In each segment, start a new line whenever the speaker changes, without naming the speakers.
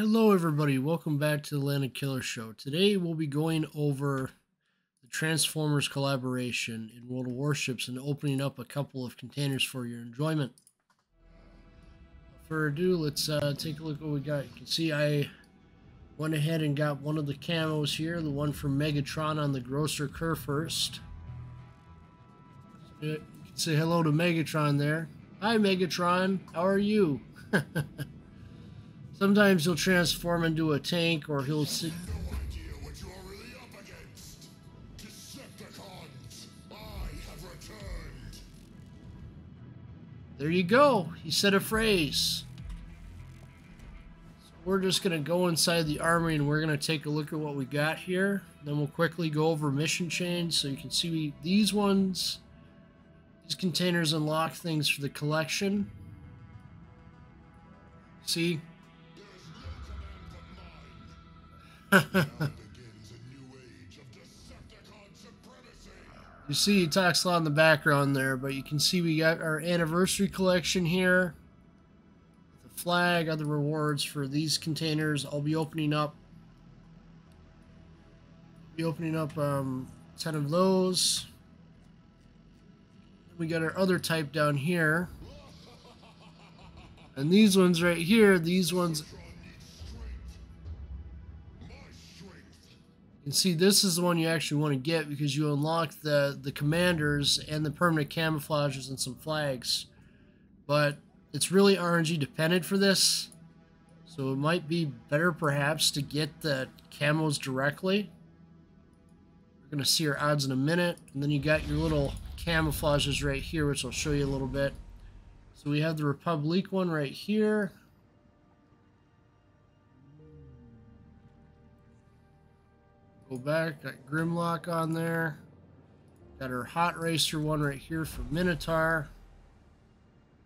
Hello, everybody. Welcome back to the Land of Killer Show. Today, we'll be going over the Transformers collaboration in World of Warships and opening up a couple of containers for your enjoyment. Without further ado, let's take a look at what we got. You can see I went ahead and got one of the camos here, the one from Megatron on the Grosser Kerr first. You can say hello to Megatron there. Hi, Megatron. How are you? Sometimes he'll transform into a tank, or he'll sit.
No idea what you are really up against. Decepticons, I have returned.
There you go. He said a phrase. So we're just going to go inside the armory and we're going to take a look at what we got here. Then we'll quickly go over mission chains so you can see these ones. These containers unlock things for the collection. See?
Now begins a new age of Decepticon supremacy.
You see, he talks a lot in the background there, but you can see we got our anniversary collection here. The flag, other rewards for these containers. I'll be opening up. 10 of those. We got our other type down here. And these ones right here, these ones. You can see this is the one you actually want to get because you unlock the commanders and the permanent camouflages and some flags. But it's really RNG dependent for this. So it might be better perhaps to get the camos directly. We're going to see our odds in a minute. And then you got your little camouflages right here, which I'll show you a little bit. So we have the Republic one right here. Go back, got Grimlock on there. Got our Hot Racer one right here for Minotaur.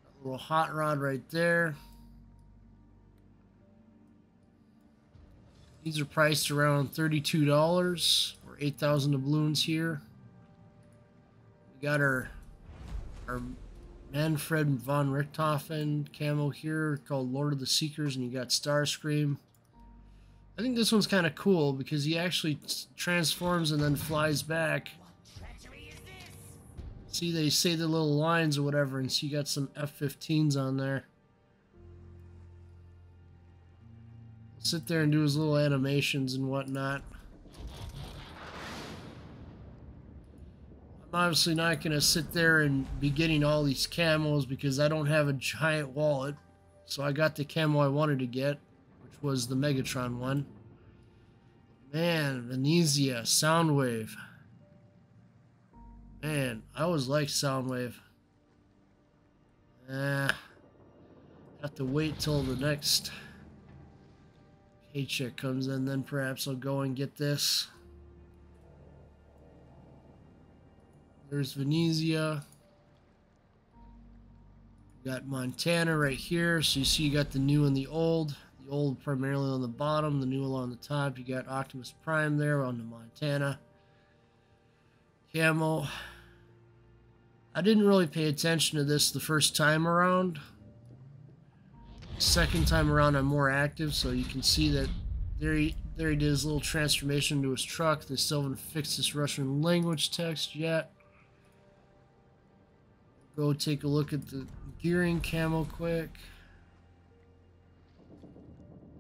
Got a little Hot Rod right there. These are priced around $32 or 8,000 doubloons here. We got our Manfred von Richthofen camo here called Lord of the Seekers, and you got Starscream. I think this one's kind of cool because he actually transforms and then flies back. See, they say the little lines or whatever, and so you got some F-15s on there. Sit there and do his little animations and whatnot. I'm obviously not going to sit there and be getting all these camos because I don't have a giant wallet. So I got the camo I wanted to get, which was the Megatron one. Man, Venezia, Soundwave. Man, I always liked Soundwave. Have to wait till the next paycheck comes in, then perhaps I'll go and get this. There's Venezia. You got Montana right here. So you see you got the new and the old. The old primarily on the bottom, the new along the top. You got Optimus Prime there on the Montana camo. I didn't really pay attention to this the first time around. Second time around I'm more active, so you can see that there he did his little transformation into his truck. They still haven't fixed this Russian language text yet. Go take a look at the gearing camo quick.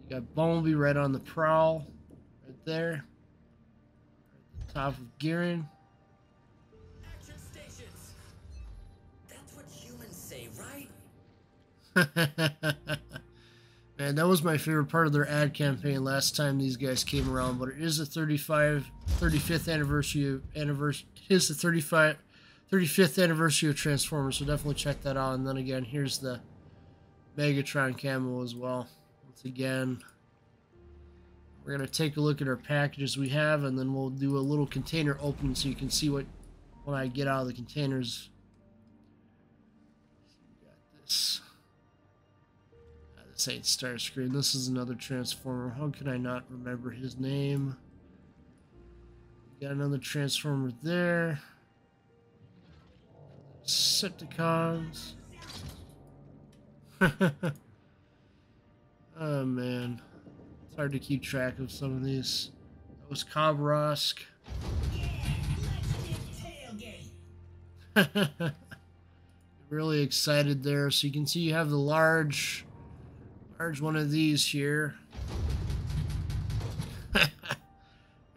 You got Bumblebee right on the prowl, right there. At the top of gearing.
Action stations. That's what humans say, right?
Man, that was my favorite part of their ad campaign last time these guys came around. But it is the 35th anniversary. It is the 35th anniversary of Transformers, so definitely check that out. And then again, here's the Megatron camo as well. Once again, we're going to take a look at our packages we have, and then we'll do a little container opening so you can see what when I get out of the containers. We got this. This ain't Starscream. This is another Transformer. How can I not remember his name? We got another Transformer there. Decepticons. Oh man. It's hard to keep track of some of these. That was Kobrosk. Really excited there. So you can see you have the large one of these here.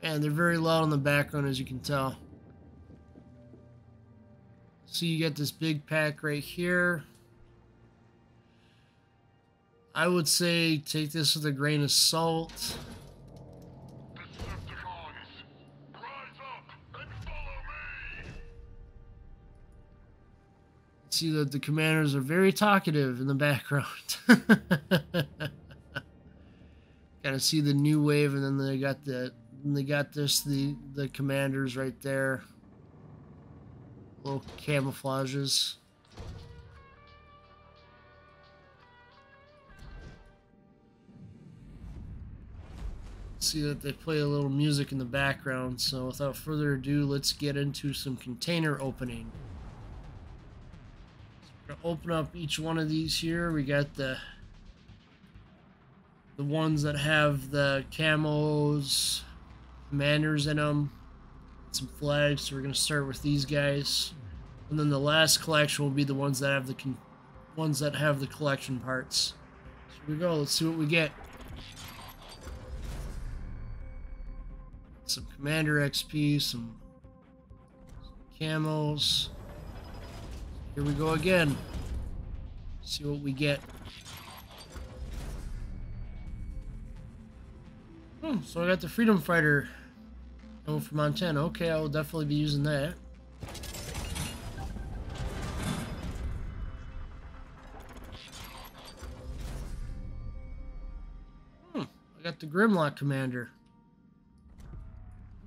And they're very loud in the background, as you can tell. So you get this big pack right here. I would say take this with a grain of salt.
Decepticons, rise up and follow me!
See that the commanders are very talkative in the background. Gotta see the new wave, and then they got the commanders right there. Little camouflages. See that they play a little music in the background. So without further ado, let's get into some container opening. So we're gonna open up each one of these here. We got the ones that have the camos, commanders in them, some flags. So we're gonna start with these guys, and then the last collection will be the ones that have the collection parts. So here we go. Let's see what we get. Some commander XP, some camos. Here we go again. See what we get. So I got the Freedom Fighter coming from Montana. Okay, I will definitely be using that. I got the Grimlock Commander.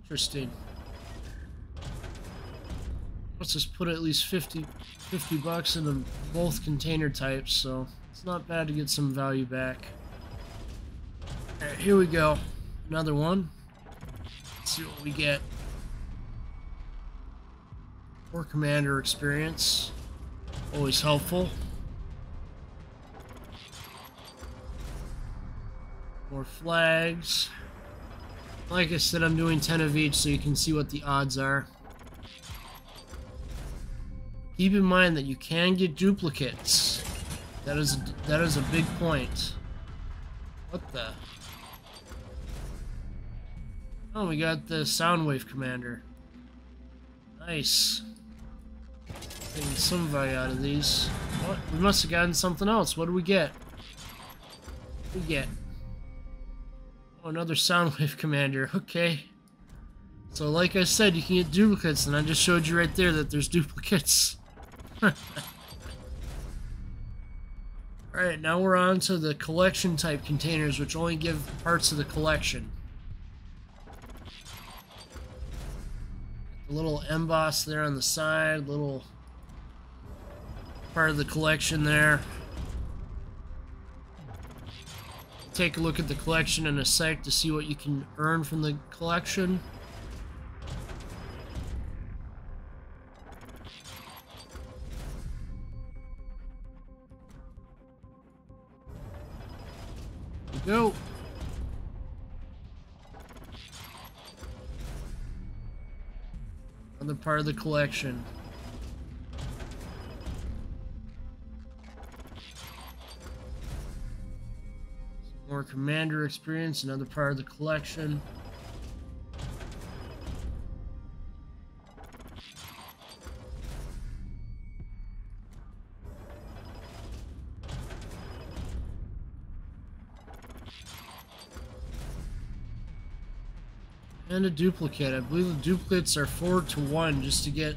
Interesting. Let's just put at least 50 bucks into both container types, so it's not bad to get some value back. Alright, here we go. Another one. Let's see what we get. More commander experience. Always helpful. More flags. Like I said, I'm doing 10 of each so you can see what the odds are. Keep in mind that you can get duplicates. That is a big point. What the? Oh, we got the Soundwave Commander. Nice. Getting some value out of these. What? We must have gotten something else. What do we get? What do we get? Oh, another Soundwave Commander. Okay. So like I said, you can get duplicates, and I just showed you right there that there's duplicates. Alright, now we're on to the collection type containers, which only give parts of the collection. The little emboss there on the side, little part of the collection there. Take a look at the collection in a sec to see what you can earn from the collection. Here we go. Another part of the collection. Some more commander experience, another part of the collection. And a duplicate. I believe the duplicates are 4 to 1 just to get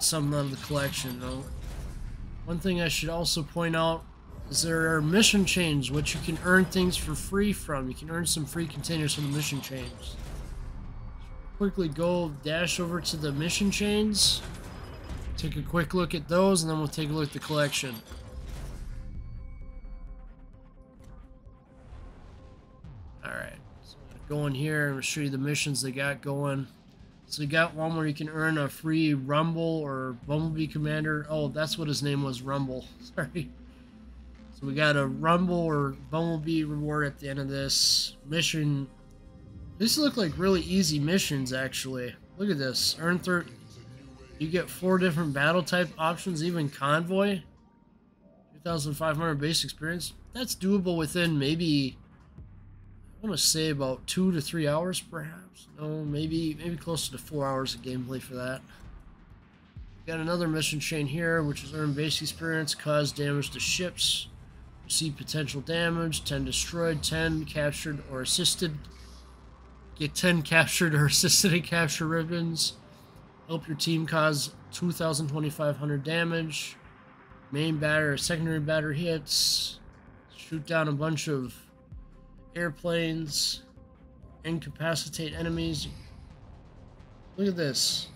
something out of the collection. Now, one thing I should also point out is there are mission chains which you can earn things for free from. You can earn some free containers from the mission chains. Quickly dash over to the mission chains, take a quick look at those, and then we'll take a look at the collection. Alright. Go in here and show you the missions they got going. So you got one where you can earn a free Rumble or Bumblebee Commander. Oh, that's what his name was, Rumble. Sorry. So So we got a Rumble or Bumblebee reward at the end of this mission. These look like really easy missions, actually. Look at this. Earn 30. You get 4 different battle type options, even Convoy. 2,500 base experience. That's doable within maybe, I want to say about 2 to 3 hours, perhaps. No, maybe closer to 4 hours of gameplay for that. Got another mission chain here, which is earn base experience, cause damage to ships, receive potential damage, 10 destroyed, 10 captured or assisted. Get 10 captured or assisted and capture ribbons. Help your team cause 2,500 damage. Main batter, secondary batter hits. Shoot down a bunch of airplanes. Incapacitate enemies. Look at this.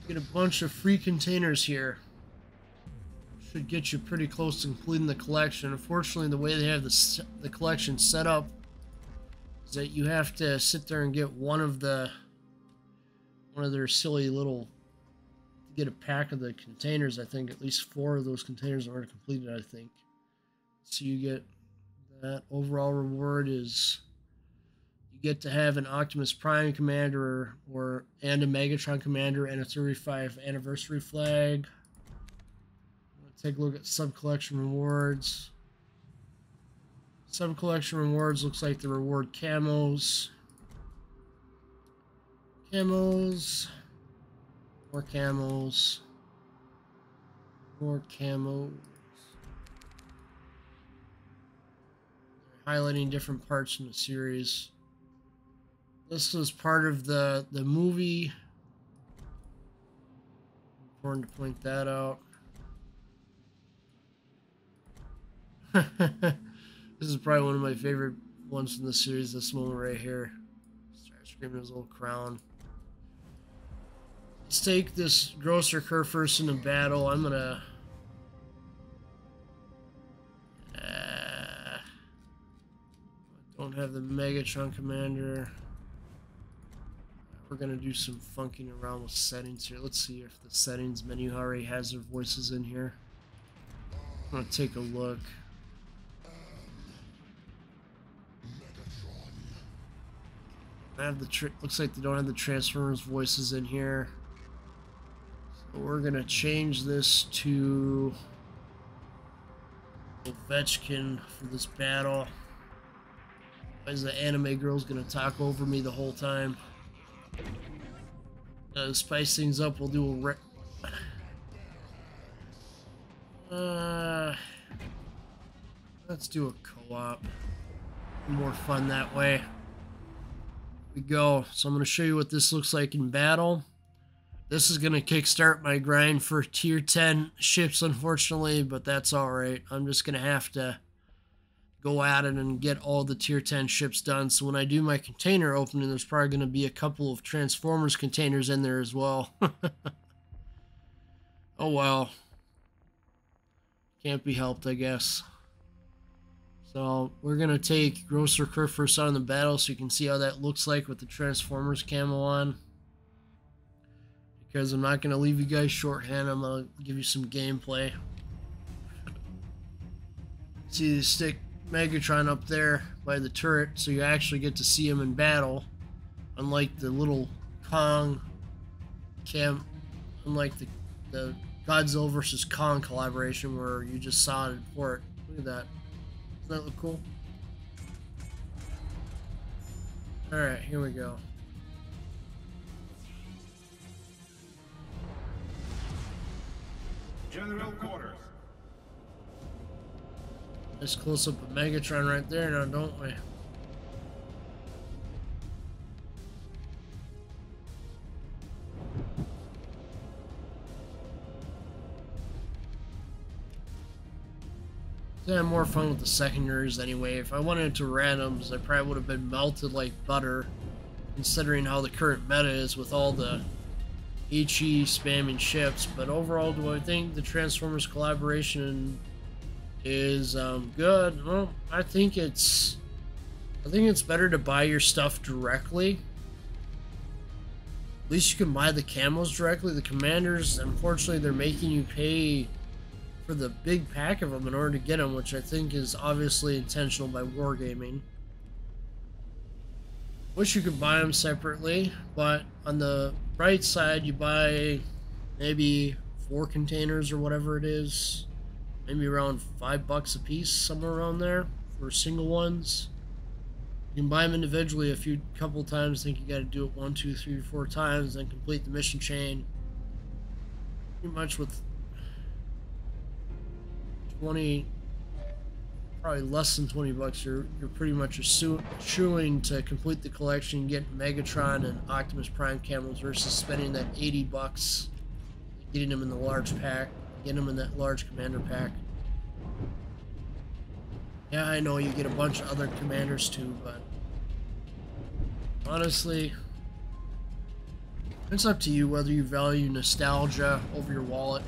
Get a bunch of free containers here. Should get you pretty close to completing the collection. Unfortunately, the way they have the collection set up is that you have to sit there and get one of their silly little, get a pack of the containers. I think at least 4 of those containers are completed, I think. So you get that. Overall reward is you get to have an Optimus Prime commander and a Megatron commander and a 35th anniversary flag. Take a look at sub-collection rewards. Sub-collection rewards looks like the reward camos. Camos. More camos. More camos. They're highlighting different parts from the series. This was part of the movie. Important to point that out. This is probably one of my favorite ones from the series, this moment right here. Starscream his little crown. Let's take this Grosser Kerr first into battle. I'm gonna... don't have the Megatron commander. We're gonna do some funking around with settings here. Let's see if the settings menu already has their voices in here. I'm gonna take a look. I have the looks like they don't have the Transformers voices in here. So we're gonna change this to Ovechkin for this battle. Otherwise the anime girl's gonna talk over me the whole time. To spice things up, we'll do a let's do a co-op. More fun that way. Here we go. So I'm going to show you what this looks like in battle. This is going to kickstart my grind for tier 10 ships, unfortunately, but that's alright. I'm just going to have to go at it and get all the tier 10 ships done. So when I do my container opening, there's probably going to be a couple of Transformers containers in there as well. Oh well. Can't be helped, I guess. So we're going to take Grosser Kerr first on the battle so you can see how that looks like with the Transformers camo on. Because I'm not going to leave you guys shorthand, I'm going to give you some gameplay. See the stick Megatron up there by the turret, so you actually get to see him in battle. Unlike the little Kong unlike the Godzilla vs. Kong collaboration where you just saw it in port. Look at that. Doesn't that look cool? Alright, here we go.
General quarters.
Nice close up of Megatron right there now, don't we? I have more fun with the secondaries anyway. If I went into randoms, I probably would have been melted like butter, considering how the current meta is with all the HE spamming ships. But overall, do I think the Transformers collaboration is good? Well, I think it's better to buy your stuff directly. At least you can buy the camos directly. The commanders, unfortunately, they're making you pay for the big pack of them in order to get them, which I think is obviously intentional by Wargaming. Wish you could buy them separately, but on the bright side, you buy maybe 4 containers or whatever it is, maybe around $5 a piece, somewhere around there for single ones. You can buy them individually a couple times. I think you got to do it 1, 2, 3, 4 times, then complete the mission chain. Pretty much with 20, probably less than $20, you're pretty much shooing to complete the collection, get Megatron and Optimus Prime camos versus spending that $80, getting them in the large pack, getting them in that large commander pack. Yeah, I know you get a bunch of other commanders too, but honestly, it's up to you whether you value nostalgia over your wallet.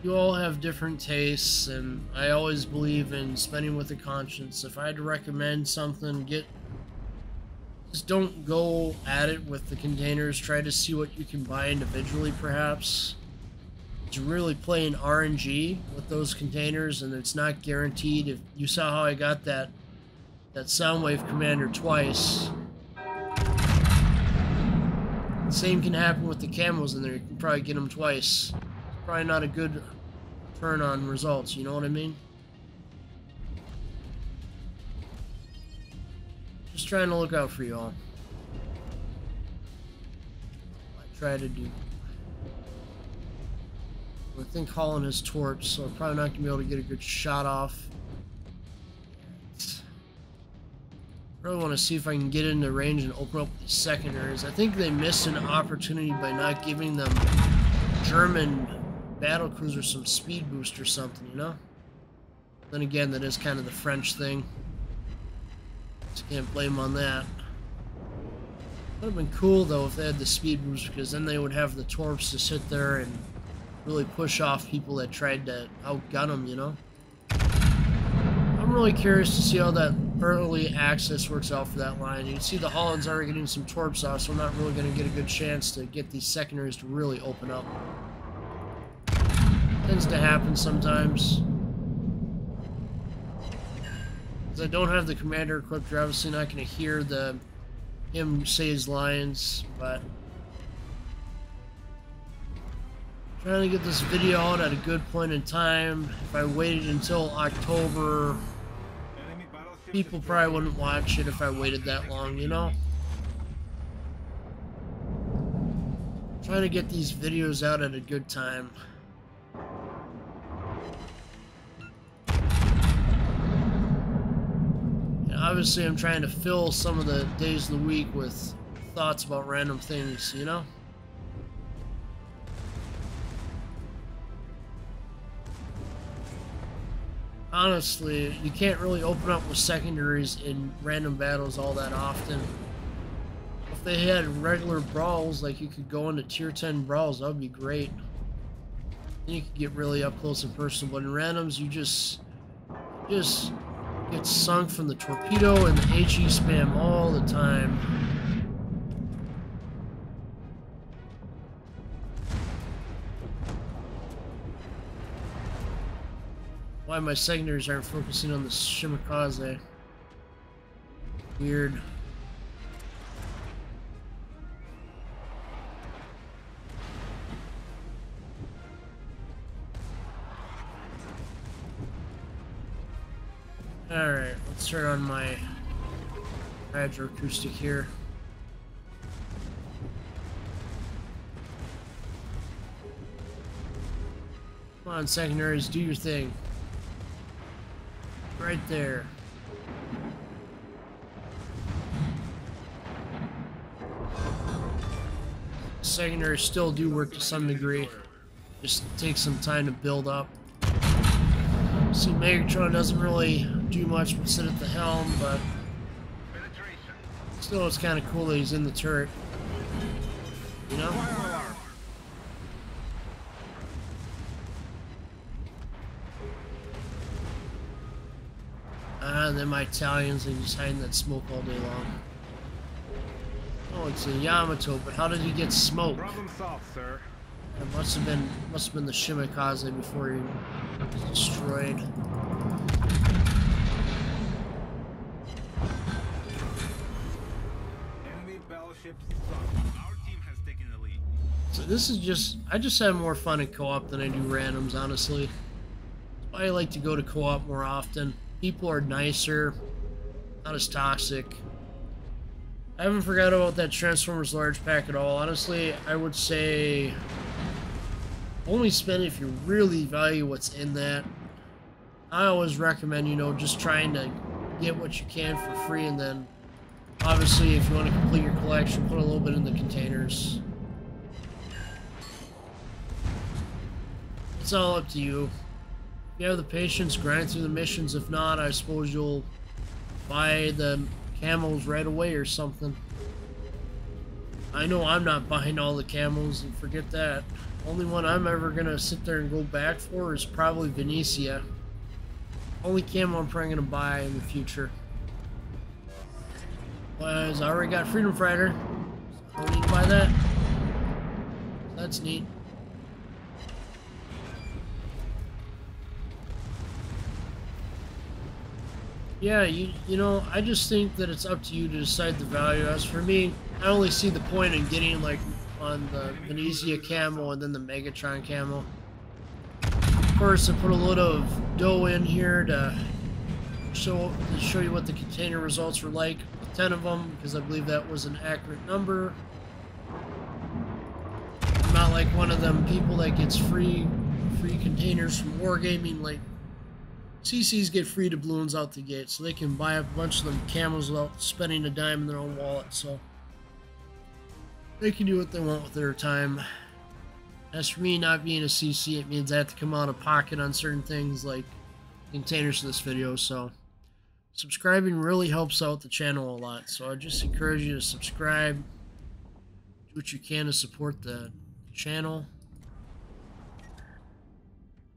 You all have different tastes, and I always believe in spending with a conscience. If I had to recommend something, just don't go at it with the containers. Try to see what you can buy individually, perhaps. You're really playing RNG with those containers, and it's not guaranteed. If you saw how I got that Soundwave Commander twice, the same can happen with the camos in there. You can probably get them twice. Probably not a good turn on results, you know what I mean? Just trying to look out for y'all. I try to do. I think Holland is torch, so I'm probably not going to be able to get a good shot off. Really want to see if I can get into range and open up the secondaries. I think they missed an opportunity by not giving them German battlecruiser some speed boost or something, you know? Then again, that is kind of the French thing. Just can't blame on that. Would have been cool though if they had the speed boost, because then they would have the torps to sit there and really push off people that tried to outgun them, you know? I'm really curious to see how that early access works out for that line. You can see the Holland's already getting some torps off, so I'm not really going to get a good chance to get these secondaries to really open up. Tends to happen sometimes. Because I don't have the commander equipped, you're obviously not going to hear him say his lines, but trying to get this video out at a good point in time. If I waited until October, people probably wouldn't watch it if I waited that long, you know? Trying to get these videos out at a good time. And obviously I'm trying to fill some of the days of the week with thoughts about random things, you know? Honestly, you can't really open up with secondaries in random battles all that often. If they had regular brawls, like you could go into tier 10 brawls, that would be great. Then you could get really up close and personal, but in randoms, you just get sunk from the torpedo and the HE spam all the time. Why my secondaries aren't focusing on the Shimakaze. Weird. Alright, let's turn on my hydroacoustic here. Come on, secondaries, do your thing. Right there. Secondaries still do work to some degree. Just takes some time to build up. See, Megatron doesn't really do much but sit at the helm, but still it's kind of cool that he's in the turret. You know? And then my Italians, they just hide in that smoke all day long. Oh, it's a Yamato, but how did he get smoke?
Problem solved, sir.
It must have been the Shimikaze before he was destroyed.
Enemy battleships sunk. Our team has taken the lead.
So this is just, I just have more fun in co-op than I do randoms, honestly. I like to go to co-op more often. People are nicer, not as toxic. I haven't forgot about that Transformers Large Pack at all. Honestly, I would say only spend it if you really value what's in that. I always recommend, you know, just trying to get what you can for free, and then obviously if you want to complete your collection, put a little bit in the containers. It's all up to you. If you have the patience, grind through the missions. If not, I suppose you'll buy the camos right away or something. I know I'm not buying all the camos, and forget that. Only one I'm ever gonna sit there and go back for is probably Venetia. Only camo I'm probably gonna buy in the future. But I already got Freedom Fighter. I don't need to buy that. That's neat. Yeah, you know, I just think that it's up to you to decide the value. As for me, I only see the point in getting like on the Venetia camo and then the Megatron camo. Of course, I put a little of dough in here to show you what the container results were like. 10 of them, because I believe that was an accurate number. I'm not like one of them people that gets free containers from Wargaming. Like CCs get free doubloons out the gate, so they can buy a bunch of them camos without spending a dime in their own wallet. So they can do what they want with their time. As for me not being a CC, it means I have to come out of pocket on certain things like containers for this video. So subscribing really helps out the channel a lot. So I just encourage you to subscribe, do what you can to support the channel.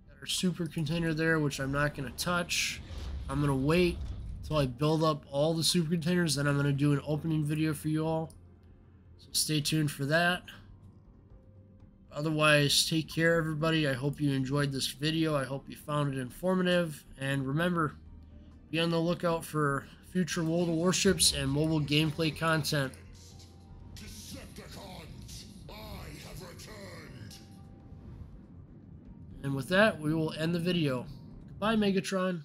Got our super container there, which I'm not going to touch. I'm going to wait until I build up all the super containers, then I'm going to do an opening video for you all. So stay tuned for that. Otherwise, take care, everybody. I hope you enjoyed this video. I hope you found it informative. And remember, be on the lookout for future World of Warships and mobile gameplay content.
Decepticons, I have returned.
And with that, we will end the video. Goodbye, Megatron.